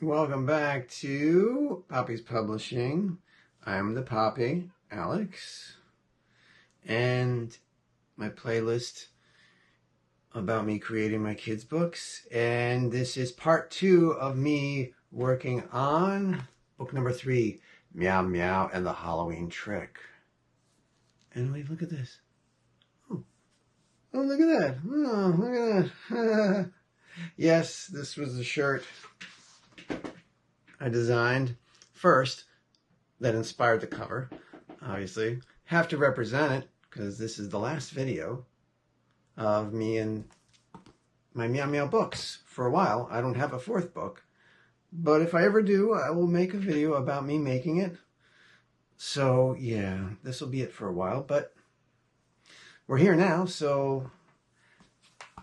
Welcome back to Poppy's Publishing. I'm the Poppy, Alex, and my playlist about me creating my kids' books. And this is part 2 of me working on book number 3, Meow Meow and the Halloween Trick. And wait, look at this. Oh, look at that. Oh, look at that. Yes, this was the shirt I designed first that inspired the cover, obviously. Have to represent it because this is the last video of me and my Meow Meow books. For a while, I don't have a 4th book, but if I ever do, I will make a video about me making it. So yeah, this will be it for a while, but we're here now, so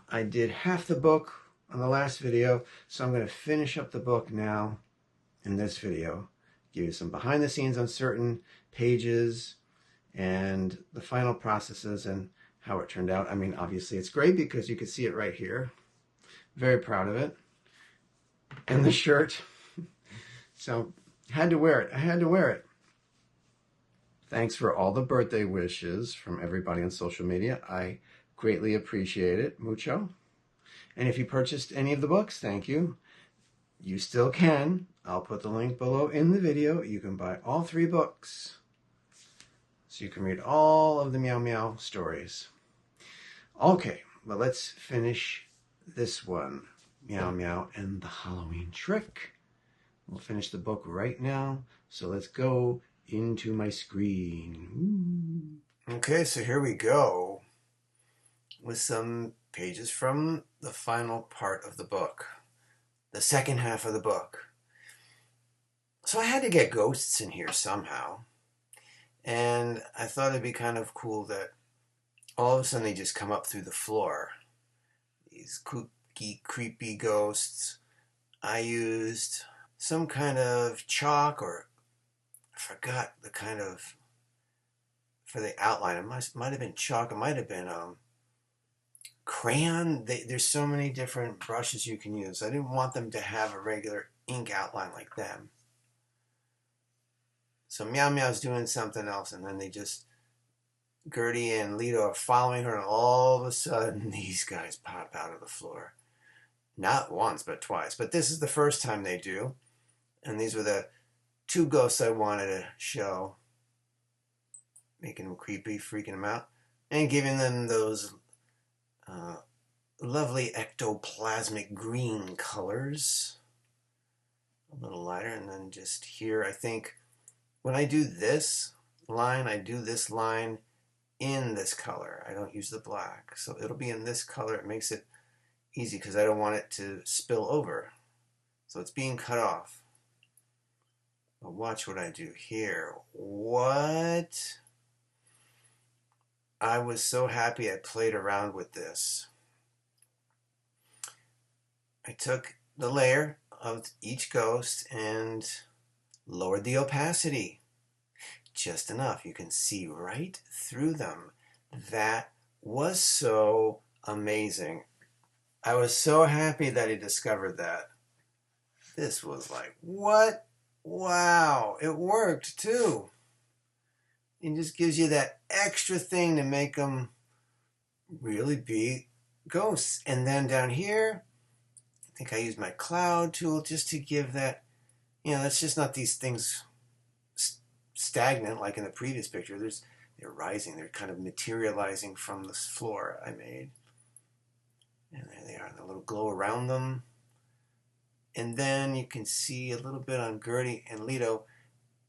I did half the book on the last video, so I'm going to finish up the book now in this video. Give you some behind the scenes on certain pages and the final processes and how it turned out. I mean, obviously it's great because you can see it right here. Very proud of it. And the shirt. So had to wear it. I had to wear it. Thanks for all the birthday wishes from everybody on social media. I greatly appreciate it. Mucho. And if you purchased any of the books, thank you. You still can. I'll put the link below in the video. You can buy all 3 books. So you can read all of the Meow Meow stories. Okay, well, let's finish this one. Meow Meow and the Halloween Trick. We'll finish the book right now. So let's go into my screen. Ooh. Okay, so here we go with some pages from the final part of the book. The second half of the book. So I had to get ghosts in here somehow. And I thought it'd be kind of cool that all of a sudden they just come up through the floor. These kooky, creepy ghosts. I used some kind of chalk, or I forgot the kind of, for the outline. It might have been chalk. It might have been crayon. There's so many different brushes you can use. I didn't want them to have a regular ink outline like them. So Meow Meow's doing something else, and then they just, Gertie and Lito are following her, and all of a sudden these guys pop out of the floor. Not once, but twice. But this is the first time they do. And these were the 2 ghosts I wanted to show. Making them creepy, freaking them out. And giving them those lovely ectoplasmic green colors. A little lighter. And then just here, I think, when I do this line, I do this line in this color. I don't use the black. So it'll be in this color. It makes it easy because I don't want it to spill over. So it's being cut off. But watch what I do here. What? I was so happy I played around with this. I took the layer of each ghost and lowered the opacity. Just enough. You can see right through them. That was so amazing. I was so happy that he discovered that. This was like, what? Wow, it worked too. It just gives you that extra thing to make them really be ghosts. And then down here, I think I used my cloud tool just to give that, that's just not these things stagnant like in the previous picture. They're rising. They're kind of materializing from this floor I made. And there they are, the little glow around them. And then you can see a little bit on Gertie and Lito.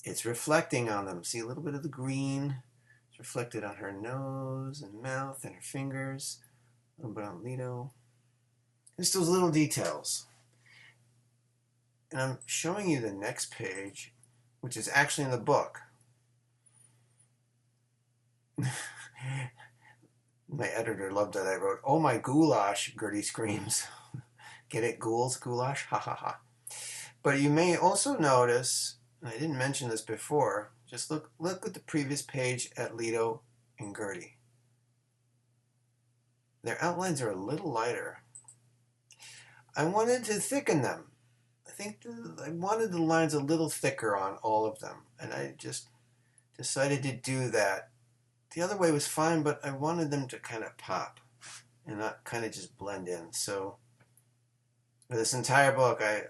It's reflecting on them. See a little bit of the green. It's reflected on her nose and mouth and her fingers. A little bit on Lito. Just those little details. And I'm showing you the next page, which is actually in the book. My editor loved that I wrote, "Oh my goulash," Gertie screams. Get it, ghouls, goulash? Ha ha ha. But you may also notice, and I didn't mention this before, just look at the previous page at Lito and Gertie. Their outlines are a little lighter. I wanted to thicken them. I think I wanted the lines a little thicker on all of them, and I just decided to do that. The other way was fine, but I wanted them to kind of pop and not kind of just blend in. So for this entire book, I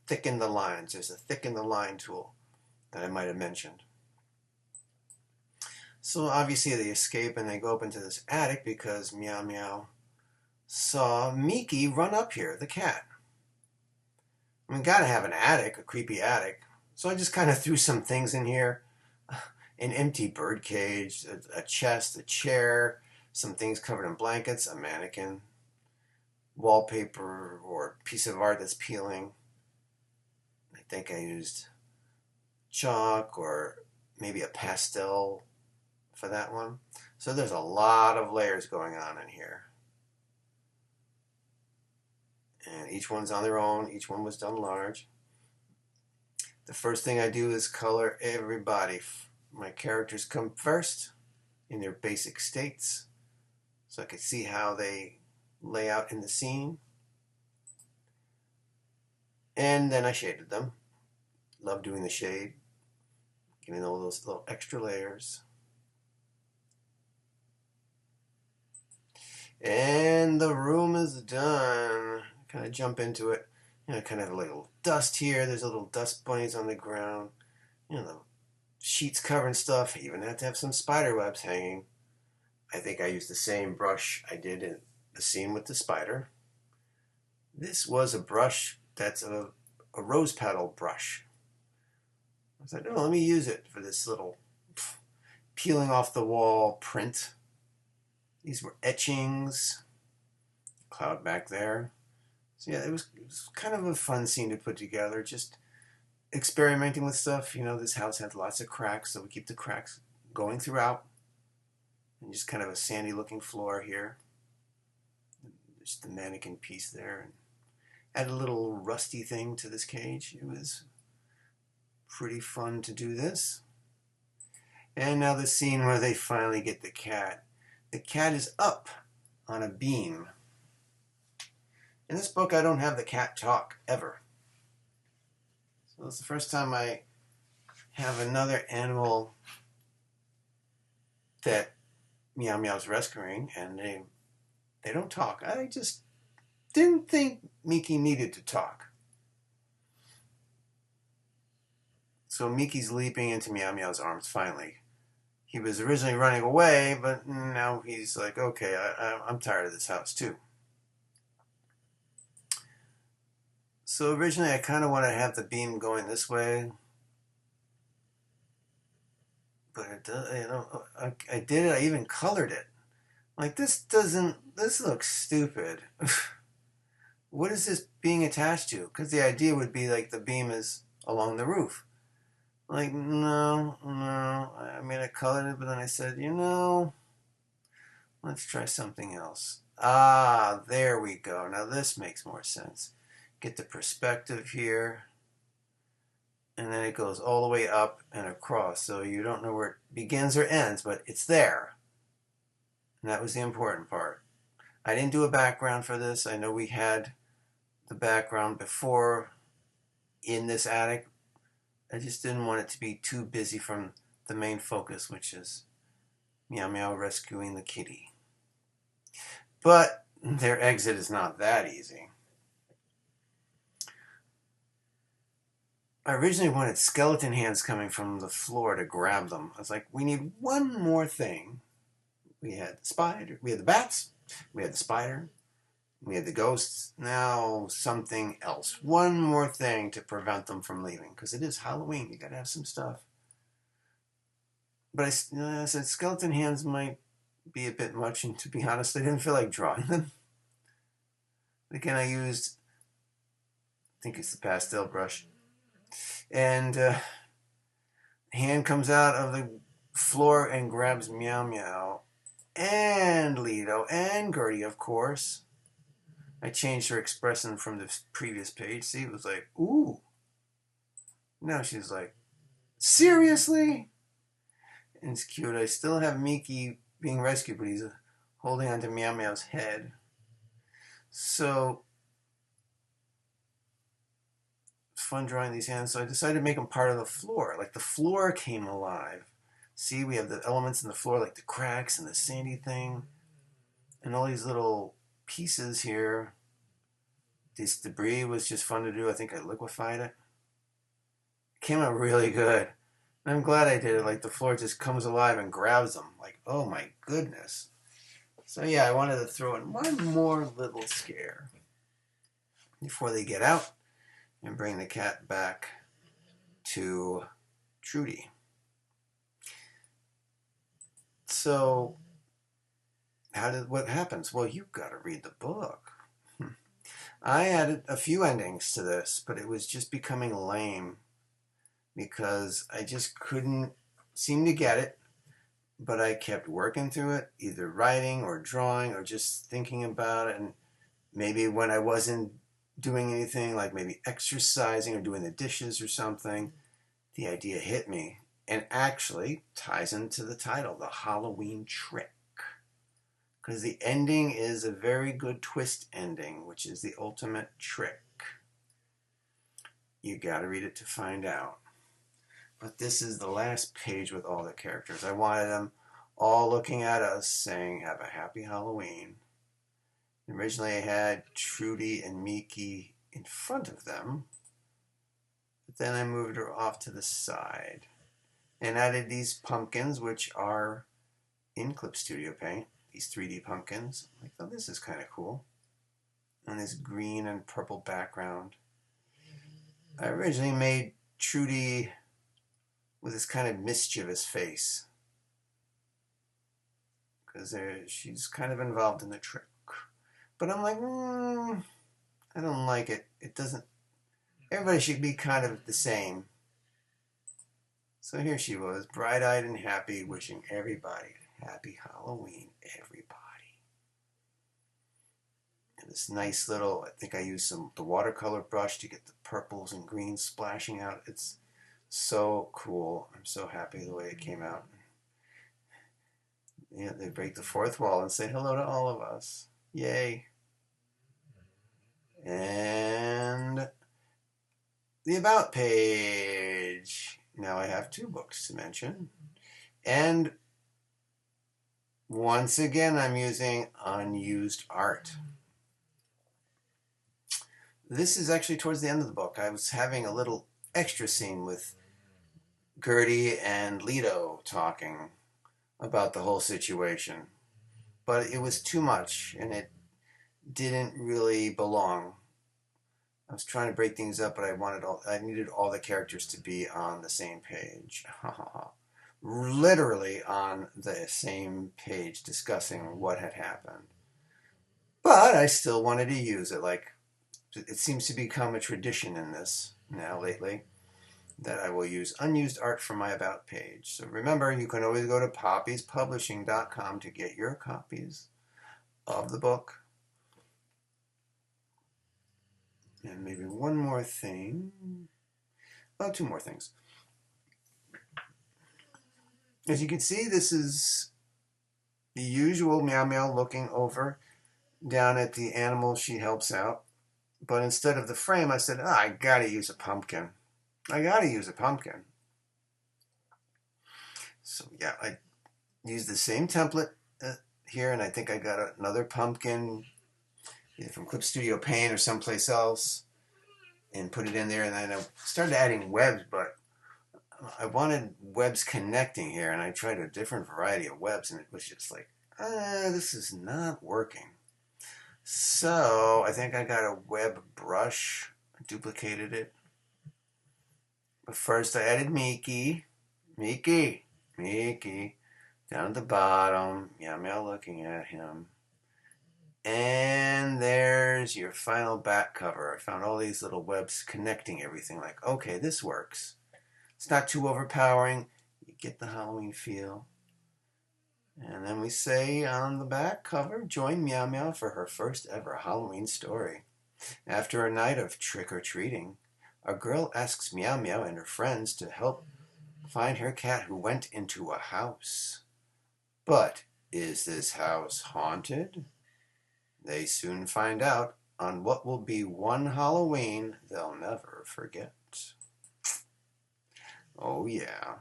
thickened the lines. There's a thicken the line tool that I might have mentioned. So obviously they escape and they go up into this attic because Meow Meow saw Miki run up here, the cat. I mean, gotta have an attic, a creepy attic. So I just kind of threw some things in here. An empty bird cage, a chest, a chair, some things covered in blankets, a mannequin, wallpaper or piece of art that's peeling. I think I used chalk or maybe a pastel for that one. So there's a lot of layers going on in here. And each one's on their own. Each one was done large. The first thing I do is color everybody. My characters come first in their basic states so I can see how they lay out in the scene. And then I shaded them. Love doing the shade, getting all those little extra layers. And the room is done. Kind of jump into it. You know, kind of have a little dust here. There's a little dust bunnies on the ground. You know, the sheets covering stuff. I even have to have some spider webs hanging. I think I used the same brush I did in the scene with the spider. This was a brush that's a rose petal brush. I was like, oh, let me use it for this little peeling off the wall print. These were etchings. Cloud back there. So yeah, it was kind of a fun scene to put together. Just experimenting with stuff. You know, this house had lots of cracks, so we keep the cracks going throughout. And just kind of a sandy looking floor here. Just the mannequin piece there. And add a little rusty thing to this cage. It was pretty fun to do this. And now the scene where they finally get the cat. The cat is up on a beam. In this book, I don't have the cat talk, ever. So it's the first time I have another animal that Meow Meow's rescuing, and they don't talk. I just didn't think Miki needed to talk. So Miki's leaping into Meow Meow's arms finally. He was originally running away, but now he's like, okay, I'm tired of this house too. So originally I kind of wanted to have the beam going this way. But it does, you know, I did it, I even colored it. Like, this looks stupid. What is this being attached to? Because the idea would be like the beam is along the roof. Like, no. I mean, I colored it, but then I said, you know, let's try something else. Ah, there we go. Now this makes more sense. Get the perspective here. And then it goes all the way up and across. So you don't know where it begins or ends, but it's there. And that was the important part. I didn't do a background for this. I know we had the background before in this attic. I just didn't want it to be too busy from the main focus, which is Meow Meow rescuing the kitty. But their exit is not that easy. I originally wanted skeleton hands coming from the floor to grab them. I was like, we need one more thing. We had the spider, we had the bats, we had the spider, we had the ghosts. Now something else. One more thing to prevent them from leaving. Because it is Halloween. You gotta have some stuff. But I said skeleton hands might be a bit much. And to be honest, I didn't feel like drawing them. Again, I used, I think it's the pastel brush. And hand comes out of the floor and grabs Meow Meow. And Lido. And Gertie, of course. I changed her expression from the previous page. See, it was like, ooh. Now she's like, seriously? And it's cute. I still have Miki being rescued, but he's holding onto Meow Meow's head. So fun drawing these hands, so I decided to make them part of the floor. Like the floor came alive. See, we have the elements in the floor, like the cracks and the sandy thing, and all these little pieces here. This debris was just fun to do. I think I liquefied it. It came out really good. And I'm glad I did it. Like the floor just comes alive and grabs them. Like, oh my goodness. So yeah, I wanted to throw in one more little scare before they get out and bring the cat back to Trudy. So what happens? Well, you've got to read the book. I added a few endings to this, but it was just becoming lame because I just couldn't seem to get it. But I kept working through it, either writing or drawing or just thinking about it. And maybe when I wasn't doing anything, like maybe exercising or doing the dishes or something, the idea hit me and actually ties into the title, The Halloween Trick. Because the ending is a very good twist ending, which is the ultimate trick. You got to read it to find out. But this is the last page with all the characters. I wanted them all looking at us saying, have a happy Halloween. Originally I had Trudy and Miki in front of them. But then I moved her off to the side. And added these pumpkins, which are in Clip Studio Paint. These 3D pumpkins. I thought this is kind of cool. And this green and purple background. I originally made Trudy with this kind of mischievous face. Because she's kind of involved in the trick. But I'm like, I don't like it. It doesn't... Everybody should be kind of the same. So here she was, bright-eyed and happy, wishing everybody happy Halloween, everybody. And this nice little, I think I used the watercolor brush to get the purples and greens splashing out. It's so cool. I'm so happy the way it came out. Yeah, they break the fourth wall and say hello to all of us. Yay. And the About page. Now I have 2 books to mention. And once again, I'm using unused art. This is actually towards the end of the book. I was having a little extra scene with Gertie and Leto talking about the whole situation. But it was too much, and it didn't really belong. I was trying to break things up, but I needed all the characters to be on the same page. Literally on the same page discussing what had happened. But I still wanted to use it. Like, it seems to become a tradition in this now lately that I will use unused art for my About page. So remember, you can always go to poppiespublishing.com to get your copies of the book. And maybe one more thing. Well, 2 more things. As you can see, this is the usual Meow Meow looking over down at the animal she helps out. But instead of the frame, I said, I gotta use a pumpkin. I gotta use a pumpkin. So yeah, I used the same template here, and I think I got another pumpkin either from Clip Studio Paint or someplace else, and put it in there. And then I started adding webs, but I wanted webs connecting here, and I tried a different variety of webs, and it was just like, this is not working. So I think I got a web brush, duplicated it. But first I added Miki, down at the bottom. Meow Meow looking at him. And there's your final back cover. I found all these little webs connecting everything. Like, okay, this works. It's not too overpowering. You get the Halloween feel. And then we say on the back cover, join Meow Meow for her first ever Halloween story. After a night of trick-or-treating, a girl asks Meow Meow and her friends to help find her cat who went into a house. But is this house haunted? They soon find out on what will be one Halloween they'll never forget. Oh yeah.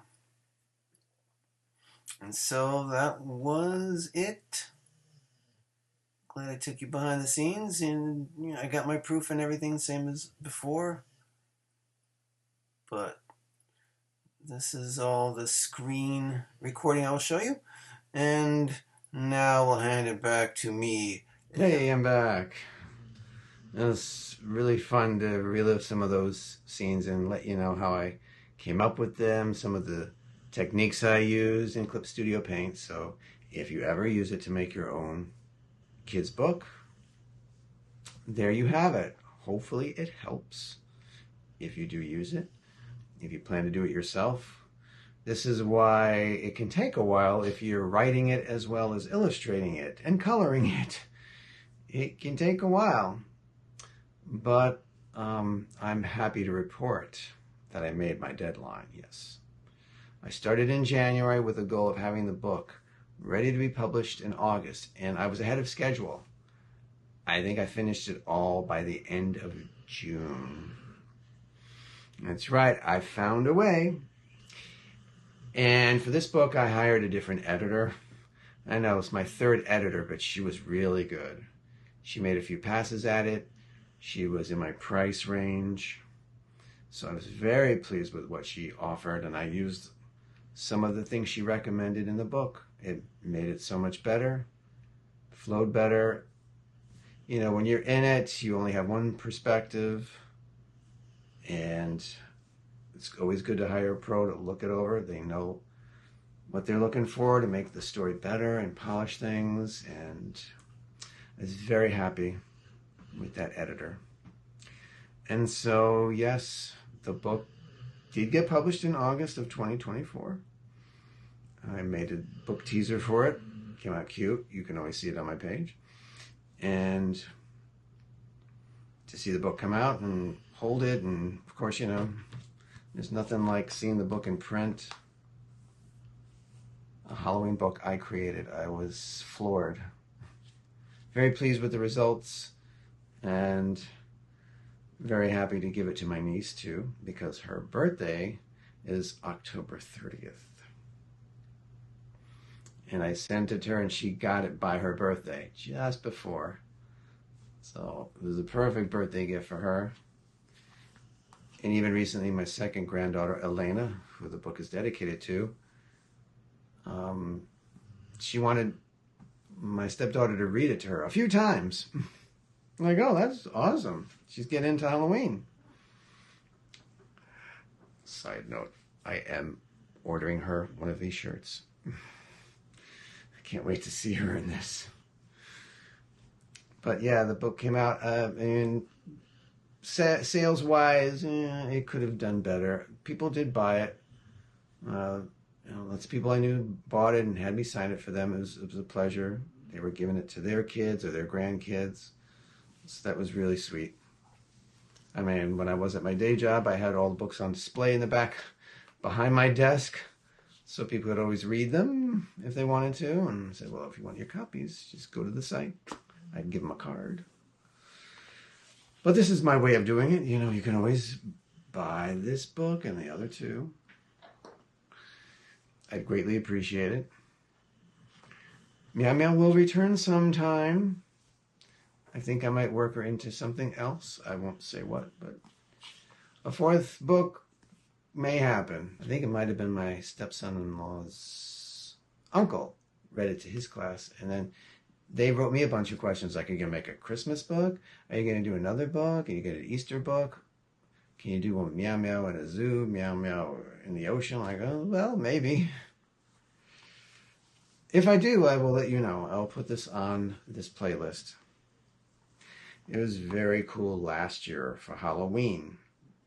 And so that was it. Glad I took you behind the scenes, and I got my proof and everything, same as before. But this is all the screen recording I will show you. And now we'll hand it back to me. Hey, I'm back. It was really fun to relive some of those scenes and let you know how I came up with them, some of the techniques I used in Clip Studio Paint. So if you ever use it to make your own kids book, there you have it. Hopefully it helps if you do use it. If you plan to do it yourself, this is why it can take a while if you're writing it as well as illustrating it and coloring it. It can take a while, but I'm happy to report that I made my deadline, yes. I started in January with the goal of having the book ready to be published in August, and I was ahead of schedule. I think I finished it all by the end of June. That's right, I found a way. And for this book, I hired a different editor. I know it's my third editor, but she was really good. She made a few passes at it. She was in my price range. So I was very pleased with what she offered, and I used some of the things she recommended in the book. It made it so much better, flowed better. When you're in it, you only have one perspective, and it's always good to hire a pro to look it over. They know what they're looking for to make the story better and polish things, and I was very happy with that editor. And so, yes, the book did get published in August of 2024. I made a book teaser for it. Came out cute. You can always see it on my page. And to see the book come out and hold it, and of course, there's nothing like seeing the book in print. A Halloween book I created. I was floored. Very pleased with the results, and very happy to give it to my niece too, because her birthday is October 30th. And I sent it to her, and she got it by her birthday, just before. So it was a perfect birthday gift for her. And even recently, my second granddaughter, Elena, who the book is dedicated to, she wanted my stepdaughter to read it to her a few times. I'm like, oh, that's awesome. She's getting into Halloween. Side note, I am ordering her one of these shirts. I can't wait to see her in this. But yeah, the book came out, and sales-wise, it could have done better. People did buy it. Lots of people I knew bought it and had me sign it for them. It was a pleasure. They were giving it to their kids or their grandkids. So that was really sweet. I mean, when I was at my day job, I had all the books on display in the back behind my desk, so people could always read them if they wanted to. And I said, well, if you want your copies, just go to the site. I'd give them a card. But this is my way of doing it. You can always buy this book and the other two. I'd greatly appreciate it. Meow Meow will return sometime. I think I might work her into something else. I won't say what, but a fourth book may happen. I think it might have been my stepson-in-law's uncle read it to his class, and then they wrote me a bunch of questions like, are you going to make a Christmas book? Are you going to do another book? Are you going to do an Easter book? Can you do one Meow Meow in a zoo, Meow Meow in the ocean? Like, oh, well, maybe. If I do, I will let you know. I'll put this on this playlist. It was very cool last year for Halloween.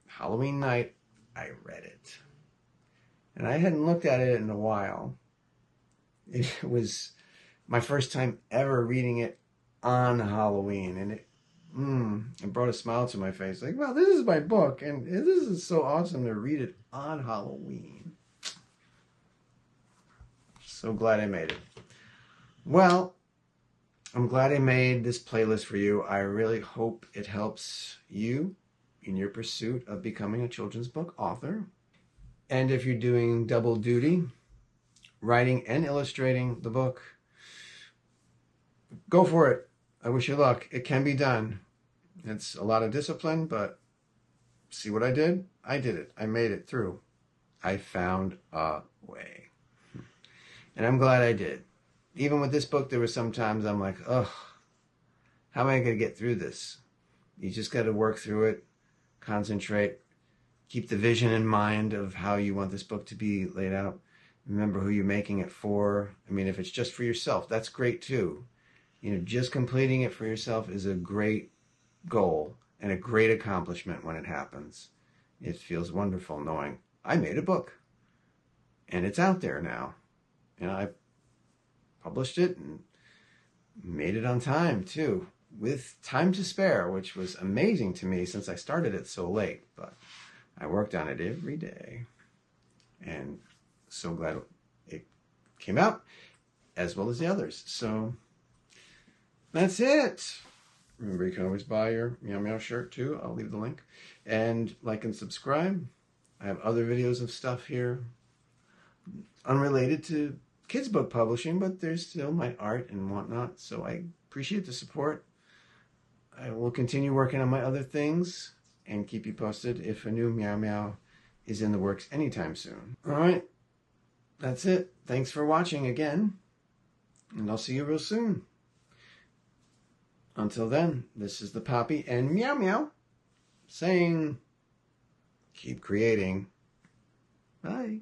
Halloween night, I read it. And I hadn't looked at it in a while. It was my first time ever reading it on Halloween. And it brought a smile to my face. Like, well, this is my book. And this is so awesome to read it on Halloween. So glad I made it. Well, I'm glad I made this playlist for you. I really hope it helps you in your pursuit of becoming a children's book author. And if you're doing double duty, writing and illustrating the book, go for it. I wish you luck. It can be done. It's a lot of discipline, but see what I did? I did it. I made it through. I found a way. And I'm glad I did. Even with this book, there were some times I'm like, ugh, how am I going to get through this? You just got to work through it, concentrate, keep the vision in mind of how you want this book to be laid out. Remember who you're making it for. I mean, if it's just for yourself, that's great too. You know, just completing it for yourself is a great goal and a great accomplishment when it happens. It feels wonderful knowing I made a book and it's out there now. And I published it and made it on time too, with time to spare, which was amazing to me since I started it so late. But I worked on it every day and so glad it came out, as well as the others. So that's it. Remember, you can always buy your Meow Meow shirt too. I'll leave the link. And like and subscribe. I have other videos of stuff here unrelated to kids book publishing, but there's still my art and whatnot. So I appreciate the support. I will continue working on my other things and keep you posted if a new Meow Meow is in the works anytime soon. All right. That's it. Thanks for watching again. And I'll see you real soon. Until then, this is the Poppy and Meow Meow saying, keep creating. Bye.